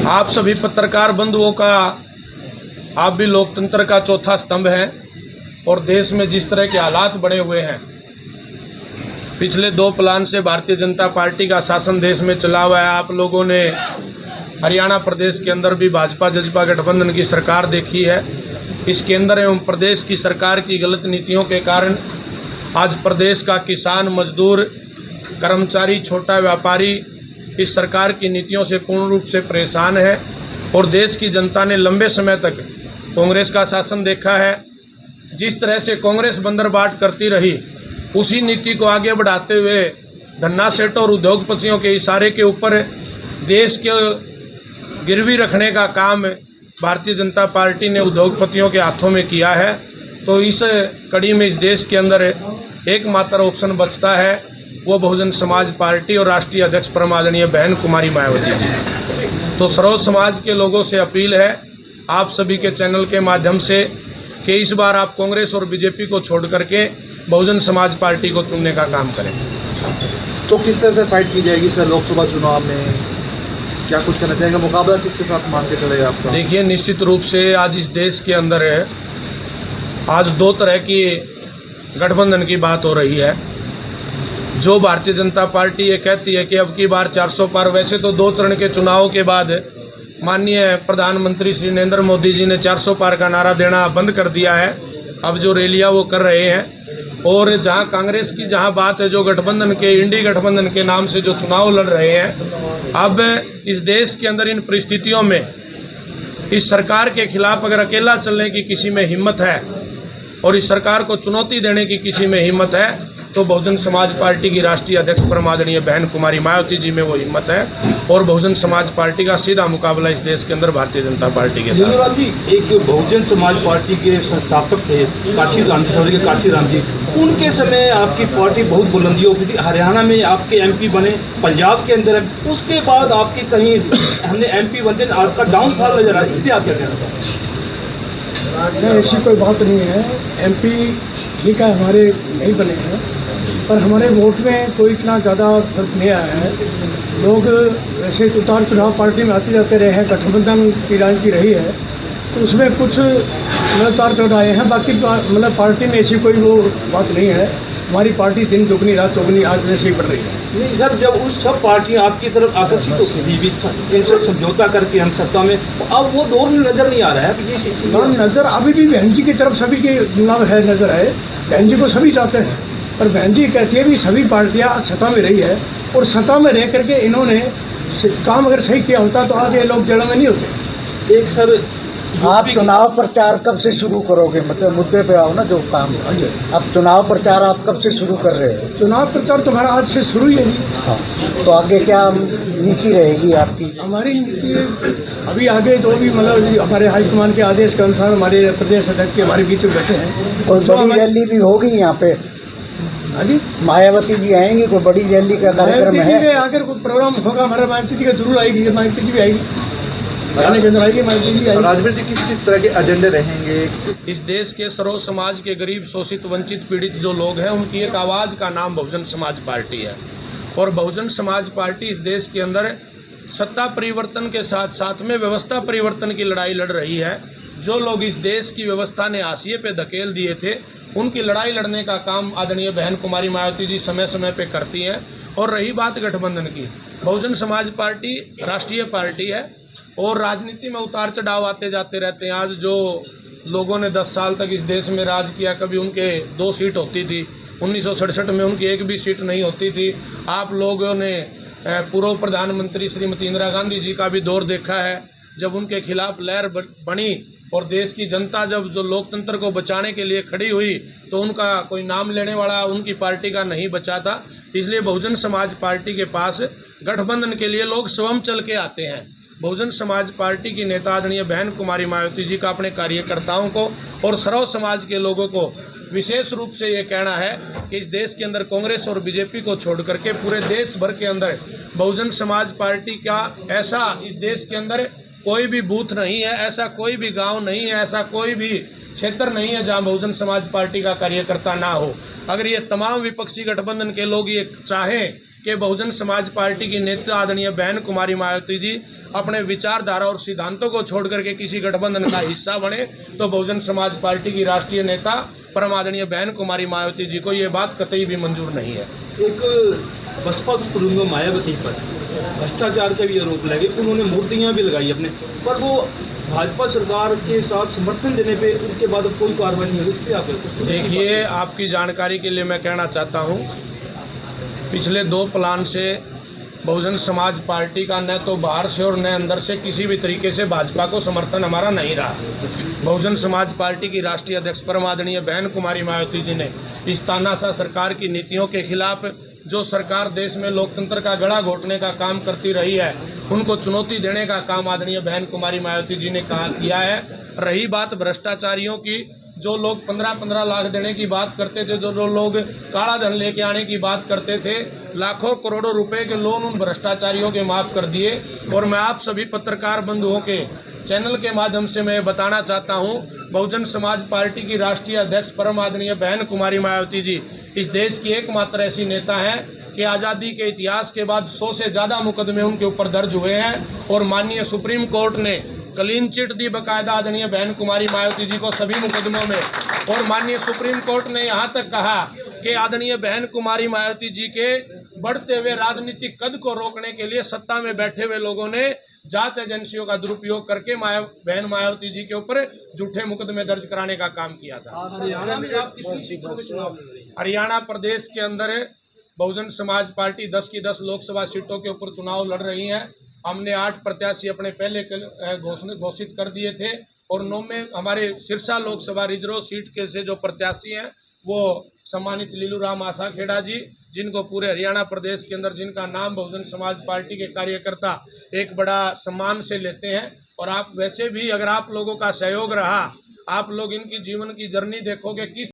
आप सभी पत्रकार बंधुओं का, आप भी लोकतंत्र का चौथा स्तंभ हैं और देश में जिस तरह के हालात बने हुए हैं, पिछले 2 प्लान से भारतीय जनता पार्टी का शासन देश में चला हुआ है। आप लोगों ने हरियाणा प्रदेश के अंदर भी भाजपा जजपा गठबंधन की सरकार देखी है। इस केंद्र एवं प्रदेश की सरकार की गलत नीतियों के कारण आज प्रदेश का किसान, मजदूर, कर्मचारी, छोटा व्यापारी इस सरकार की नीतियों से पूर्ण रूप से परेशान है और देश की जनता ने लंबे समय तक कांग्रेस का शासन देखा है। जिस तरह से कांग्रेस बंदरबाट करती रही, उसी नीति को आगे बढ़ाते हुए धन्ना सेठों और उद्योगपतियों के इशारे के ऊपर देश के गिरवी रखने का काम भारतीय जनता पार्टी ने उद्योगपतियों के हाथों में किया है। तो इस कड़ी में इस देश के अंदर एकमात्र ऑप्शन बचता है, वो बहुजन समाज पार्टी और राष्ट्रीय अध्यक्ष परम आदरणीय बहन कुमारी मायावती जी। तो सर्व समाज के लोगों से अपील है आप सभी के चैनल के माध्यम से कि इस बार आप कांग्रेस और बीजेपी को छोड़ करके बहुजन समाज पार्टी को चुनने का काम करें। तो किस तरह से फाइट की जाएगी सर लोकसभा चुनाव में? क्या कुछ करना चाहेंगे? मुकाबला किसके साथ मान के चलेगा आपका? देखिए, निश्चित रूप से आज इस देश के अंदर आज 2 तरह की गठबंधन की बात हो रही है। जो भारतीय जनता पार्टी ये कहती है कि अब की बार 400 पार, वैसे तो 2 चरण के चुनाव के बाद माननीय प्रधानमंत्री श्री नरेंद्र मोदी जी ने 400 पार का नारा देना बंद कर दिया है। अब जो रैलियां वो कर रहे हैं और जहां कांग्रेस की जहां बात है, जो गठबंधन के इंडी गठबंधन के नाम से जो चुनाव लड़ रहे हैं, अब इस देश के अंदर इन परिस्थितियों में इस सरकार के खिलाफ अगर अकेला चलने की किसी में हिम्मत है और इस सरकार को चुनौती देने की किसी में हिम्मत है तो बहुजन समाज पार्टी की राष्ट्रीय अध्यक्ष परम आदरणीय बहन कुमारी मायावती जी में वो हिम्मत है और बहुजन समाज पार्टी का सीधा मुकाबला इस देश के अंदर भारतीय जनता पार्टी के साथ। जी, एक बहुजन समाज पार्टी के संस्थापक थे काशीराम जी, उनके समय आपकी पार्टी बहुत बुलंदियों की थी। हरियाणा में आपके एमपी बने, पंजाब के अंदर, उसके बाद आपकी कहीं हमने एमपी बनते आपका डाउनफॉल नजर आया, इसलिए आप क्या कहना चाहते हैं? नहीं, ऐसी कोई बात नहीं है। एमपी ठीक है, हमारे नहीं बने हैं, पर हमारे वोट में कोई इतना ज़्यादा फर्क नहीं आया है। लोग वैसे उतार चढ़ाव पार्टी में आते जाते रहे हैं, गठबंधन की राजनीति रही है, तो उसमें कुछ उतार चढ़ाव आए हैं। बाकी मतलब पार्टी में ऐसी कोई वो बात नहीं है। हमारी पार्टी दिन दुगनी रात चौगनी आज वैसे ही बढ़ रही है। नहीं सर, जब उस सब पार्टियां आपकी तरफ आकर्षित होती थी, इनसे समझौता करके हम सत्ता में, अब वो दौर नजर नहीं आ रहा है। ये नजर अभी भी बहन जी की तरफ सभी के चुनाव है, नजर है। बहन जी को सभी चाहते हैं, पर बहन जी कहती है भी सभी पार्टियां सत्ता में रही है और सत्ता में रह करके इन्होंने काम अगर सही किया होता तो आज ये लोग जड़ में नहीं होते। एक सर, आप चुनाव प्रचार कब से शुरू करोगे? मतलब मुद्दे पे आओ ना, जो काम अब चुनाव प्रचार आप कब से शुरू कर रहे हो? चुनाव प्रचार तो हमारा आज से शुरू ही है जी। हाँ, तो आगे क्या नीति रहेगी आपकी? हमारी नीति अभी आगे जो भी मतलब हमारे हाईकमान के आदेश के अनुसार हमारे प्रदेश अध्यक्ष हमारे बीच में बैठे हैं। और बड़ी रैली भी होगी यहाँ पे? हाँ जी, मायावती जी आएंगी? कोई बड़ी रैली का कार्यक्रम है? अगर कोई प्रोग्राम होगा हमारा मायावती जी का जरूर आएगी, मायावती जी भी आएगी। राजवीर जी, किस तरह के एजेंडे रहेंगे? इस देश के सर्व समाज के गरीब, शोषित, वंचित, पीड़ित जो लोग हैं, उनकी एक आवाज़ का नाम बहुजन समाज पार्टी है और बहुजन समाज पार्टी इस देश के अंदर सत्ता परिवर्तन के साथ साथ में व्यवस्था परिवर्तन की लड़ाई लड़ रही है। जो लोग इस देश की व्यवस्था ने हाशिए पे धकेल दिए थे, उनकी लड़ाई लड़ने का काम आदरणीय बहन कुमारी मायावती जी समय समय पे करती हैं। और रही बात गठबंधन की, बहुजन समाज पार्टी राष्ट्रीय पार्टी है और राजनीति में उतार चढ़ाव आते जाते रहते हैं। आज जो लोगों ने 10 साल तक इस देश में राज किया, कभी उनके 2 सीट होती थी, 1967 में उनकी 1 भी सीट नहीं होती थी। आप लोगों ने पूर्व प्रधानमंत्री श्रीमती इंदिरा गांधी जी का भी दौर देखा है, जब उनके खिलाफ लहर बनी और देश की जनता जब जो लोकतंत्र को बचाने के लिए खड़ी हुई तो उनका कोई नाम लेने वाला उनकी पार्टी का नहीं बचा था। इसलिए बहुजन समाज पार्टी के पास गठबंधन के लिए लोग स्वयं चल के आते हैं। बहुजन समाज पार्टी की नेता आदरणीय बहन कुमारी मायावती जी का अपने कार्यकर्ताओं को और सर्व समाज के लोगों को विशेष रूप से ये कहना है कि इस देश के अंदर कांग्रेस और बीजेपी को छोड़ करके पूरे देश भर के अंदर बहुजन समाज पार्टी का ऐसा इस देश के अंदर कोई भी बूथ नहीं है, ऐसा कोई भी गांव नहीं है, ऐसा कोई भी क्षेत्र नहीं है जहां बहुजन समाज पार्टी का कार्यकर्ता ना हो। अगर ये तमाम विपक्षी गठबंधन के लोग ये चाहें कि बहुजन समाज पार्टी की नेता आदरणीय बहन कुमारी मायावती जी अपने विचारधारा और सिद्धांतों को छोड़ करके किसी गठबंधन का हिस्सा बने, तो बहुजन समाज पार्टी की राष्ट्रीय नेता परम आदरणीय बहन कुमारी मायावती जी को ये बात कतई भी मंजूर नहीं है। एक बसपा सुप्रीमो मायावती पर भ्रष्टाचार के भी आरोप लगे, उन्होंने मूर्तियां भी लगाई अपने पर, वो भाजपा सरकार के साथ समर्थन देने पे उनके बाद अब कोई कार्रवाई नहीं हुई, इस पर आप देखिए, आपकी जानकारी के लिए मैं कहना चाहता हूँ, पिछले 2 प्लान से बहुजन समाज पार्टी का न तो बाहर से और न अंदर से किसी भी तरीके से भाजपा को समर्थन हमारा नहीं रहा। बहुजन समाज पार्टी की राष्ट्रीय अध्यक्ष परम आदरणीय बहन कुमारी मायावती जी ने इस तानाशाह सरकार की नीतियों के खिलाफ, जो सरकार देश में लोकतंत्र का गला घोटने का काम करती रही है, उनको चुनौती देने का काम आदरणीय बहन कुमारी मायावती जी ने किया है। रही बात भ्रष्टाचारियों की, जो लोग 15-15 लाख देने की बात करते थे, जो लोग काला धन लेके आने की बात करते थे, लाखों करोड़ों रुपए के लोन उन भ्रष्टाचारियों के माफ कर दिए। और मैं आप सभी पत्रकार बंधुओं के चैनल के माध्यम से मैं बताना चाहता हूं, बहुजन समाज पार्टी की राष्ट्रीय अध्यक्ष परम आदरणीय बहन कुमारी मायावती जी इस देश की एकमात्र ऐसी नेता हैं कि आज़ादी के इतिहास के बाद 100 से ज़्यादा मुकदमे उनके ऊपर दर्ज हुए हैं और माननीय सुप्रीम कोर्ट ने क्लीन चिट दी बाकायदा आदरणीय बहन कुमारी मायावती जी को सभी मुकदमों में। और माननीय सुप्रीम कोर्ट ने यहाँ तक कहा कि आदरणीय बहन कुमारी मायावती जी के बढ़ते हुए राजनीतिक कद को रोकने के लिए सत्ता में बैठे हुए लोगों ने जांच एजेंसियों का दुरुपयोग करके बहन मायावती जी के ऊपर झूठे मुकदमे दर्ज कराने का काम किया था। हरियाणा प्रदेश के अंदर बहुजन समाज पार्टी 10 की 10 लोकसभा सीटों के ऊपर चुनाव लड़ रही है। हमने 8 प्रत्याशी अपने पहले घोषित कर दिए थे और 9 में हमारे सिरसा लोकसभा रिजर्व सीट के से जो प्रत्याशी हैं वो सम्मानित लीलूराम आसाखेड़ा जी, जिनको पूरे हरियाणा प्रदेश के अंदर जिनका नाम बहुजन समाज पार्टी के कार्यकर्ता एक बड़ा सम्मान से लेते हैं। और आप वैसे भी अगर आप लोगों का सहयोग रहा, आप लोग इनकी जीवन की जर्नी देखोगे किस